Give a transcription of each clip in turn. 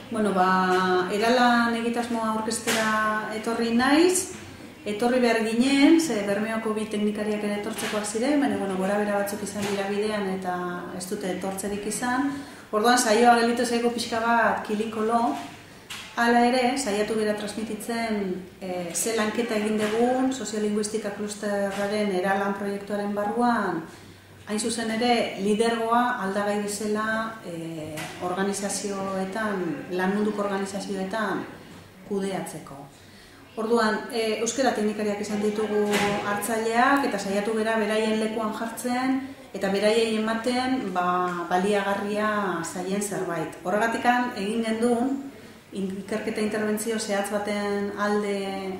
Bueno, eralan egitasmoa aurkeztera etorri naiz, etorri behar ginen, ze Bermeoko bi teknikariak ere etortzekoak ziren, baina gora bera batzuk izan dira bidean eta ez dute etortzerik izan. Orduan saioa gelditu zaigu pixka bat kilikolo, hala ere, saiatu bera transmititzen ze lanketa egin dugun soziolinguistika klusterraren eralan proiektuaren barruan, hain zuzen ere, lidergoa aldagai bezala organizazioetan, lan munduko organizazioetan kudeatzeko. Orduan, euskara teknikariak izan ditugu hartzaileak eta saiatu beraien lekuan jartzen eta beraiei ematen baliagarria zaien zerbait. Horregatikan egin genduen, ikerketa interbentzio zehatz baten alde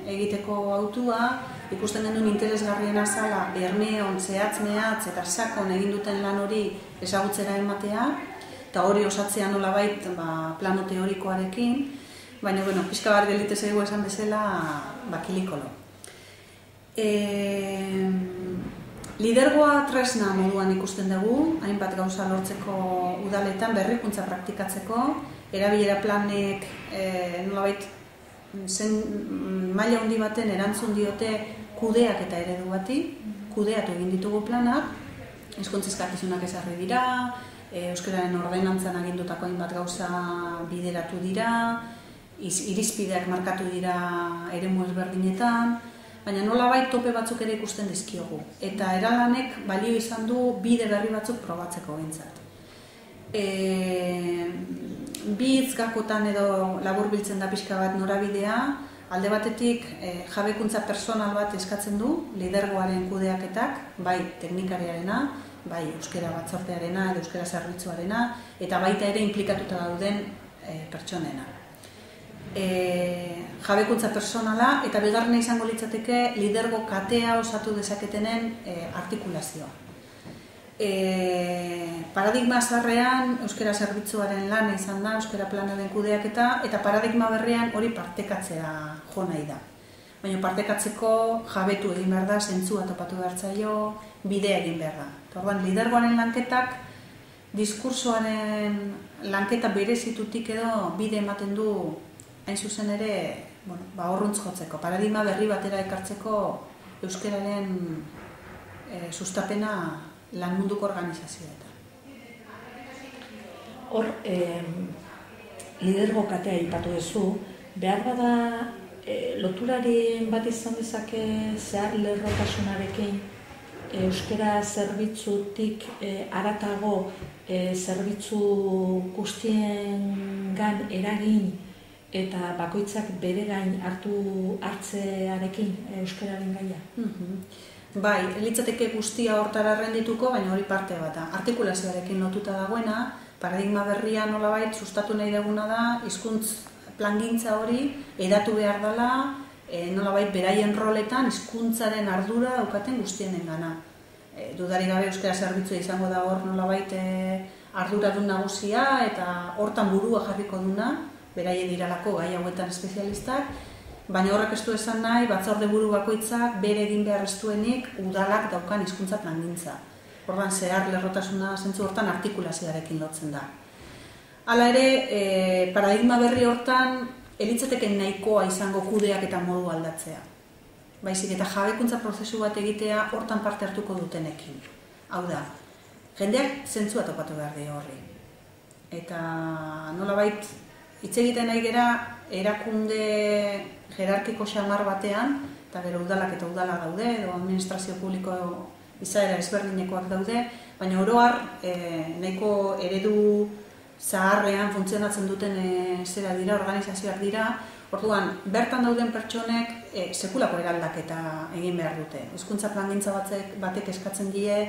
egiteko autua, ikusten genuen interesgarriena zala Bermeon zehatz mehatz eta sakon egin duten lan hori ezagutzera ematea, eta hori osatzea nolabait plano teorikoarekin, baina, pixka bat gelditu zaigu esan bezala kilikolo. Lidergoa tresna moduan ikusten dugu, hainbat gauza lortzeko udaletan berrikuntza praktikatzeko, erabilera planek nolabait maila handi baten erantzun diote kudeak eta eredu bati, kudeatu egin ditugu planak, hizkuntza eskakizunak ezarri dira, euskararen ordenantzan agindutako hainbat gauza bideratu dira, irizpideak markatu dira eremu ezberdinetan, baina nolabait tope batzuk ere ikusten dizkiogu. Eta eralanek balio izan du bide berri batzuk probatzeko behintzat. Bi hitz gakotan edo laburbiltzen da pixka bat norabidea, alde batetik jabekuntza personal bat eskatzen du, lidergoaren kudeaketak, bai teknikariarena, bai euskara batzordearena edo euskara zerbitzuarena, eta baita ere inplikatuta dauden pertsonena. Jabekuntza personala eta bigarrena izango litzateke lidergo katea osatu dezaketenen artikulazioa. Paradigma zaharrean euskara zerbitzuaren lana izan da, euskara planaren kudeaketa, eta paradigma berrian hori partekatzea jo nahi da. Baina partekatzeko jabetu egin behar da, zentzua topatu behar zaio, bidea egin behar da. Orduan, lidergoaren lanketak, diskursoaren lanketa berezitutik edo bide ematen du hain zuzen ere horruntz jotzeko, paradigma berri batera ekartzeko euskararen sustapena lan munduko organizazioetan. Hor, lidergo katea aipatu duzu, behar bada loturari bat izan dezake zehar lerrotasunarekin euskara zerbitzutik haratago zerbitzu guztiengan eragin eta bakoitzak bere gain hartzearekin euskararen gaia? Bai, litzateke guztia hortara rendituko, baina hori parte bat da. Artikulazioarekin lotuta dagoena, paradigma berria nolabait sustatu nahi duguna da, hizkuntz plangintza hori edatu behar dela, nolabait beraien roletan hizkuntzaren ardura daukaten guztienengana. Dudari gabe euskara zerbitzua izango da hor nolabait arduradun nagusia eta hortan burua jarriko duna, beraien diralako gai hauetan espezialistak, baina horrek ez du esan nahi, batzorde buru bakoitzak bere egin behar ez duenik udalak daukan hizkuntza plangintza. Orduan zehar lerrotasuna zentzu hortan artikulazioarekin lotzen da. Hala ere, paradigma berri hortan elitzateke nahikoa izango kudeak eta modu aldatzea. Baizik eta jabekuntza prozesu bat egitea hortan parte hartuko dutenekin. Hau da, jendeak zentzua topatu behar dio horri. Eta nolabait, hitz egiten nahi gera erakunde jerarkiko xamar batean, eta gero udalak eta udalak daude, edo administrazio publiko izaera ezberdinekoak daude, baina oro har nahiko eredu zaharrean funtzionatzen duten zera dira, organizazioak dira, orduan bertan dauden pertsonek sekulako eraldaketa egin behar dute. Hizkuntza plangintza batek eskatzen die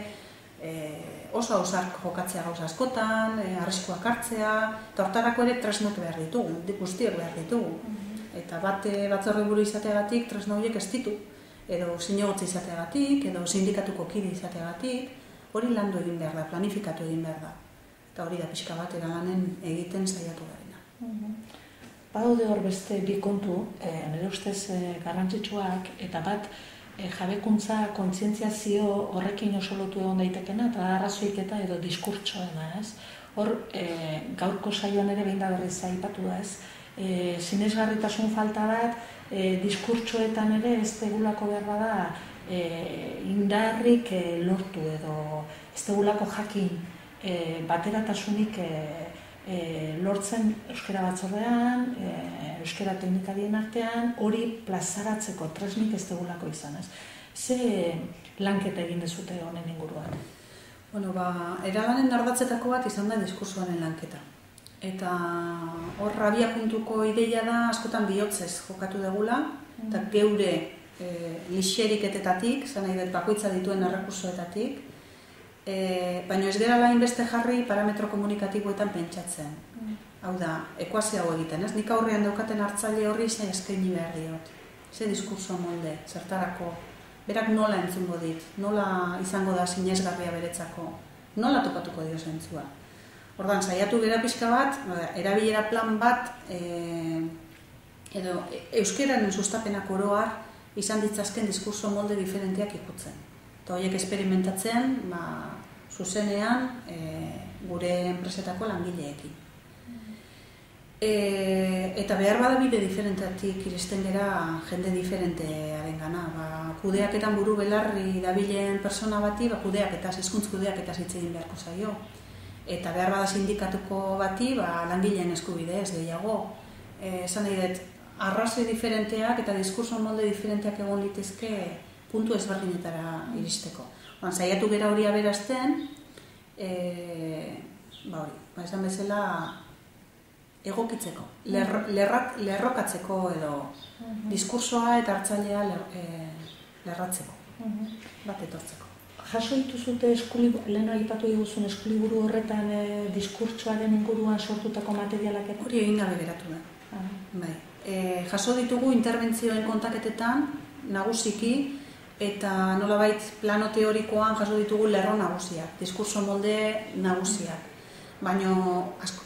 oso ausark jokatzea gauza askotan, arriskuak hartzea, eta hortarako ere tresnak behar ditugu, guztiak behar ditugu. Eta batzorde buru izateagatik tresna horiek ez ditu, edo zinegotzi izateagatik, edo sindikatuko kide izateagatik, hori landu egin behar da, planifikatu egin behar da. Eta hori da pixka bat eralanen egiten saiatu garena. Badaude hor beste bi kontu, nire ustez garrantzitsuak, eta bat jabekuntza kontzientziazio horrekin oso lotu egon daitekena, eta arrazoiketa edo diskurtsoena, ez? Hor, gaurko saioan ere behin da berriz aipatu da ez, sinesgarritasun falta bat, diskurtsoetan ere ez degulako behar da indarrik lortu edo ez degulako jakin bateratasunik lortzen euskara batzordean, euskara teknikarien artean, hori plazaratzeko tresnik ez degulako izan ez. Ze lanketa egin dezute honen inguruan? Bueno, eralanen ardatzetako bat izan da diskursoaren lanketa. Eta hor abiapuntuko ideia da askotan bihotzez jokatu degula, eta geure lixeriketetatik, zan nahi dut bakoitza dituen errekursoetatik, baina ez gerala inbeste jarri parametro komunikatiboetan pentsatzen. Hau da, ekuazio hau egiten, ez? Nik aurrean daukaten hartzaile horri ze eskaini behar diot. Ze diskurso molde, zertarako, berak nola entzungo dit, nola izango da sinesgarria beretzako, nola topatuko dio zentzua. Ordan, saiatu gera pixka bat, erabilera plan bat, edo euskeraren sustapenak oroar izan ditzazken diskurso molde diferenteak ikutzen. Eta horiek esperimentatzen, zuzenean, gure enpresetako langileekin. Eta behar bada bide diferenteatik iristen gera jende diferentearen gana. Kudeaketan buru belarri dabilen persona bati, kudeaketaz, hizkuntz kudeaketaz hitz egin beharko zaio. Eta behar bada sindikatuko bati, langileen eskubide ez gehiago. Esan nahi dut, arrazoi diferenteak eta diskurso molde diferenteak egon litezke puntu ezberdinetara iristeko. Saiatu gera hori aberazten, esan bezala egokitzeko, lerrokatzeko edo diskursoa eta hartzailea lerratzeko, bat etortzeko. Jaso dituzute lehen aipatu diguzun eskuliburu horretan diskurtsoaren inguruan sortutako materialak? Hori egin gabe geratu da. Jaso ditugu interbentzioen kontaketetan nagusiki eta nolabait plano teorikoan jaso ditugu lerro nagusiak, diskurso molde nagusiak. Baina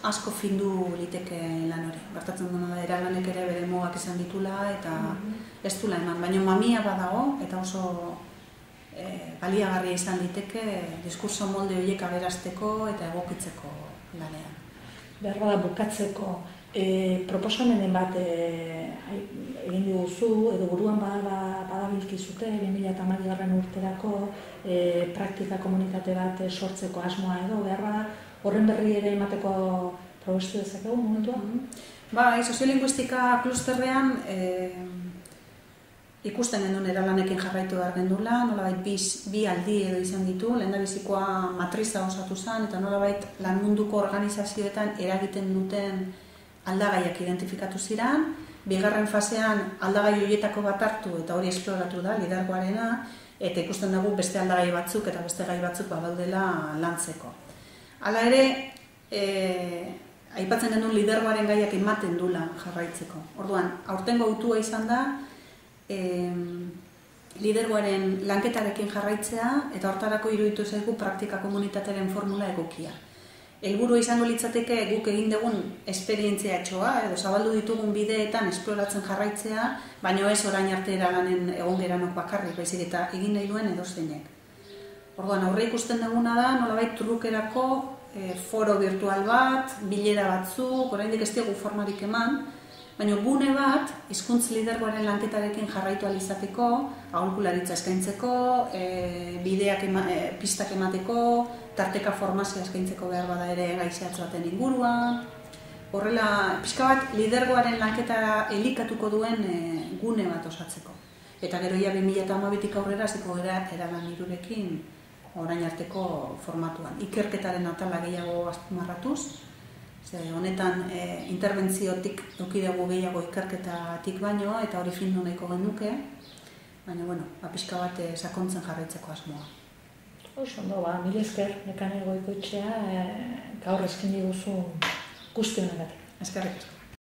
asko findu liteke lan hori. Bertatzen duna da eralanek ere bere mugak izan ditula eta ez dula eman. Baina mamia badago eta oso baliagarria izan liteke diskurso molde horiek aberazteko eta egokitzeko lanean. Behar bada bukatzeko, proposamenen bat egin diguzu, edo buruan badabilkizute 2012 urterako praktika komunitate bat sortzeko asmoa edo, behar bada horren berri ere emateko probestu dezakegu momentua? Soziolinguistika klusterrean ikusten genuen eralanekin jarraitu behar gendula, nolabait bi aldi edo izan ditu, lehendabizikoa matriza osatu zen, eta nolabait lan munduko organizazioetan eragiten duten aldagaiak identifikatu ziren, bigarren fasean aldagai horietako bat hartu eta hori esploratu da, lidergoarena, eta ikusten dugu beste aldagai batzuk eta beste gai batzuk badaudela lantzeko. Hala ere, aipatzen genuen lidergoaren gaiak ematen dula jarraitzeko. Orduan, aurtengo autua izan da, lidergoaren lanketarekin jarraitzea eta hortarako iruditu zaigu praktika komunitatearen formula egokia. Helburua izango litzateke guk egin dugun esperientzia etxoa edo zabaldu ditugun bideetan esploratzen jarraitzea, baina ez orain arte eralanen egon geranok bakarrik, baizik eta egin nahi duen edozeinek. Orduan, aurre ikusten duguna da, nolabait trukerako foro virtual bat, bilera batzuk, oraindik ez diegu formarik eman, baina gune bat, hizkuntz lidergoaren lanketarekin jarraitu ahal izateko, aholkularitza eskaintzeko, bideak pistak emateko, tarteka formazioa eskaintzeko behar bada ere gaizeatz baten inguruan. Horrela, pixka bat lidergoaren lanketa elikatuko duen gune bat osatzeko. Eta gero ia 2012tik aurrera hasiko gara eralan irurekin orain arteko formatuan. Ikerketaren atala gehiago azpimarratuz, honetan interbentziotik edukidugu gehiago ikerketatik baino, eta hori findu nahiko genuke, baina, pixka bat sakontzen jarraitzeko asmoa. Ondo, mila esker, Nekane Goikoetxea, gaur eskaini duzun guzti honengatik. Eskerrik asko.